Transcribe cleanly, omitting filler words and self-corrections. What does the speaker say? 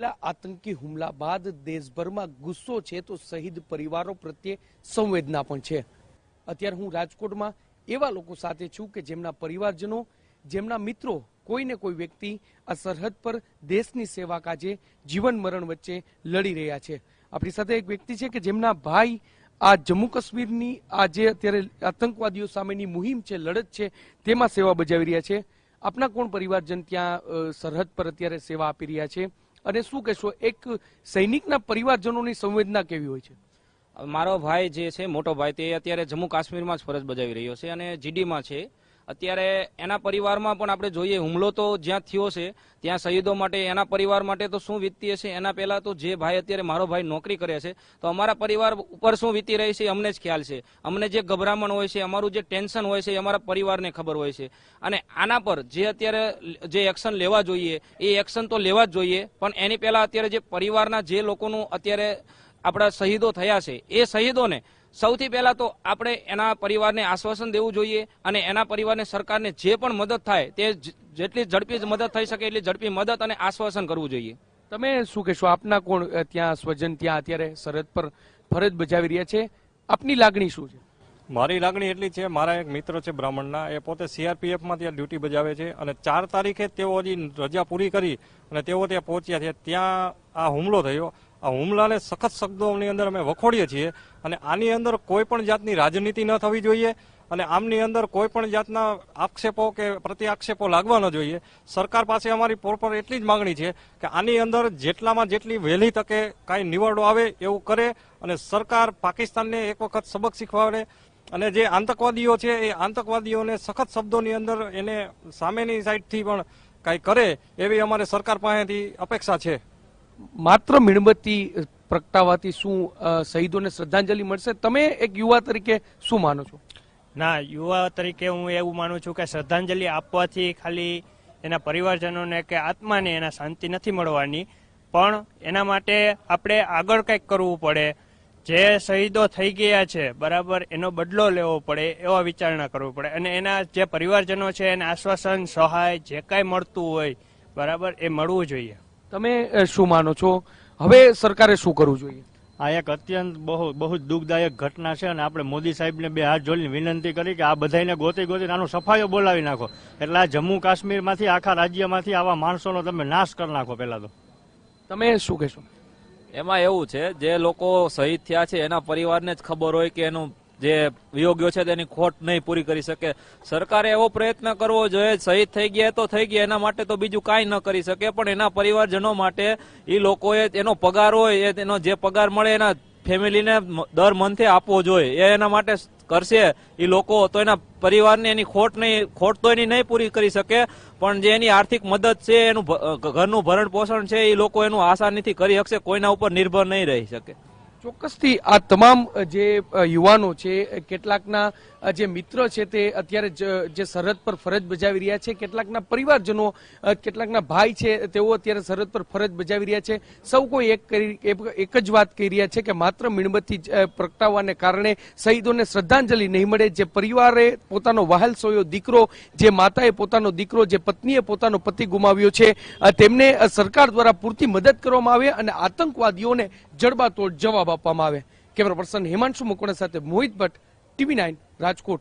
આતંકી હુમલા બાદ દેશભરમાં ગુસ્સો છે તો શહીદ પરિવારો પ્રત્યે સંવેદના પણ છે। અત્યારે હું રાજકોટમાં એવા લોકો સાથે છું કે જેમના પરિવારજનો, જેમના મિત્રો, કોઈને કોઈ વ્યક્તિ આ સરહદ પર દેશની સેવા કાજે જીવન મરણ વચ્ચે લડી રહ્યા છે। આપણી સાથે એક વ્યક્તિ છે કે જેમના ભાઈ આ જમ્મુ કાશ્મીરની આ જે અત્યારે આતંકવાદીઓ સામેની મુહિમ છે, લડત છે, તેમાં સેવા બજાવી રહ્યા છે। આપના કોણ પરિવારજન ત્યાં સરહદ પર અત્યારે સેવા આપી રહ્યા છે અને શું કહેશો, એક સૈનિકના પરિવારજનોની સંવેદના કેવી હોય છે? મારો ભાઈ જે છે, મોટો ભાઈ, તે અત્યારે જમ્મુ કાશ્મીરમાં જ ફરજ બજાવી રહ્યો છે અને જીડીમાં છે। અત્યારે એના પરિવારમાં પણ આપણે જોઈએ, હુમલો તો જ્યાં થયો છે ત્યાં શહીદો માટે, એના પરિવાર માટે તો શું વીતતી હશે। એના પહેલા તો જે ભાઈ અત્યારે મારો ભાઈ નોકરી કરે છે, તો અમારા પરિવાર ઉપર શું વીતી રહી છે અમને જ ખ્યાલ છે। અમને જે ગભરામણ હોય છે, અમારું જે ટેન્શન હોય છે, એ અમારા પરિવારને ખબર હોય છે। અને આના પર જે અત્યારે જે એક્શન લેવા જોઈએ એ એક્શન તો લેવા જ જોઈએ, પણ એની પહેલા અત્યારે જે પરિવારના જે લોકોનું અત્યારે આપણા શહીદો થયા છે, એ શહીદોને સૌથી પહેલા તો આપણે એના પરિવારને આશ્વાસન દેવું જોઈએ અને એના પરિવારને, સરકારને જે પણ મદદ થાય તે જેટલી ઝડપી મદદ થઈ શકે એટલી ઝડપી મદદ અને આશ્વાસન કરવું જોઈએ। તમે શું કહેશો, આપના કોણ ત્યાં સ્વજન ત્યાં અત્યારે સરહદ પર ફરજ બજાવી રહ્યા છે, આપની લાગણી શું છે? મારી લાગણી એટલી છે, મારા એક મિત્ર છે બ્રાહ્મણના, એ પોતે સીઆરપીએફમાં ત્યાં ડ્યુટી બજાવે છે અને 4 તારીખે તેઓ હજી રજા પૂરી કરી અને તેઓ ત્યાં પહોંચ્યા છે। ત્યાં આ હુમલો થયો। આ હુમલાને સખત શબ્દોની અંદર અમે વખોડીએ છીએ અને આની અંદર કોઈ પણ જાતની રાજનીતિ ન થવી જોઈએ અને આમની અંદર કોઈ પણ જાતના આક્ષેપો કે પ્રતિ આક્ષેપો લાગવા ન જોઈએ। સરકાર પાસે અમારી પ્રોપર એટલી જ માંગણી છે કે આની અંદર જેટલામાં જેટલી વહેલી તકે કાંઈ નિવાડો આવે એવું કરે અને સરકાર પાકિસ્તાનને એક વખત સબક શીખવાડે અને જે આતંકવાદીઓ છે એ આતંકવાદીઓને સખત શબ્દોની અંદર એને સામેની સાઈડથી પણ કાંઈ કરે એવી અમારે સરકાર પાસેથી અપેક્ષા છે। માત્ર મીણબત્તી પ્રગટાવવાથી શું શહીદોને શ્રદ્ધાંજલિ મળશે? તમે એક યુવા તરીકે શું માનો છો? ના, યુવા તરીકે હું એવું માનું છું કે શ્રદ્ધાંજલિ આપવાથી ખાલી એના પરિવારજનોને કે આત્માને એના શાંતિ નથી મળવાની, પણ એના માટે આપણે આગળ કંઈક કરવું પડે। જે શહીદો થઈ ગયા છે બરાબર, એનો બદલો લેવો પડે, એવા વિચારણા કરવી પડે અને એના જે પરિવારજનો છે એને આશ્વાસન, સહાય જે કાંઈ મળતું હોય બરાબર એ મળવું જોઈએ। તમે શું માનો છો, હવે સરકારે શું કરવું જોઈએ? આ એક અત્યંત બહુ દુઃખદાયક ઘટના છે અને આપણે મોદી સાહેબને 2 હાથ જોડીને વિનંતી કરી કે આ બધાને ગોતી આનો સફાયો બોલાવી નાખો, એટલે આ જમ્મુ કાશ્મીરમાંથી, આખા રાજ્યમાંથી આવા માણસોનો તમે નાશ કરી નાખો। પહેલા તો તમે શું કહેશો? એમાં એવું છે, જે લોકો શહીદ થયા છે એના પરિવારને જ ખબર હોય કે એનું જે વિયોગ્યો છે તેની ખોટ નહીં પૂરી કરી શકે। સરકારે એવો પ્રયત્ન કરવો જોઈએ, શહીદ થઈ ગયા તો થઈ ગયા, એના માટે તો બીજું કાંઈ ન કરી શકે, પણ એના પરિવારજનો માટે એ લોકોએ એનો પગાર હોય, એનો જે પગાર મળે એના ફેમિલીને દર મંથે આપવો જોઈએ। એ એના માટે કરશે એ લોકો, તો એના પરિવારને એની ખોટ તો એની નહીં પૂરી કરી શકે, પણ જે એની આર્થિક મદદ છે, એનું ઘરનું ભરણ પોષણ છે, એ લોકો એનું આસાનીથી કરી શકશે, કોઈના ઉપર નિર્ભર નહીં રહી શકે। ચોક્કસથી આ તમામ જે યુવાનો છે, કેટલાકના જે મિત્ર છે તે અત્યારે જે સરહદ પર ફરજ બજાવી રહ્યા છે, કેટલાકના પરિવારજનો, કેટલાકના ભાઈ છે તેઓ અત્યારે સરહદ પર ફરજ બજાવી રહ્યા છે। સૌ કોઈ એક જ વાત કહી રહ્યા છે કે માત્ર મીણબત્તી પ્રગટાવવાને કારણે શહીદોને શ્રદ્ધાંજલિ નહીં મળે। જે પરિવારે પોતાનો વહાલ સોયો દીકરો, જે માતાએ પોતાનો દીકરો, જે પત્નીએ પોતાનો પતિ ગુમાવ્યો છે, તેમને સરકાર દ્વારા પૂરતી મદદ કરવામાં આવે અને આતંકવાદીઓને જડબાતોડ જવાબ આપવામાં આવે। કેમેરા પર્સન હિમાંશુ મકવાણા સાથે મોહિત ભટ્ટ, TV9 રાજકોટ।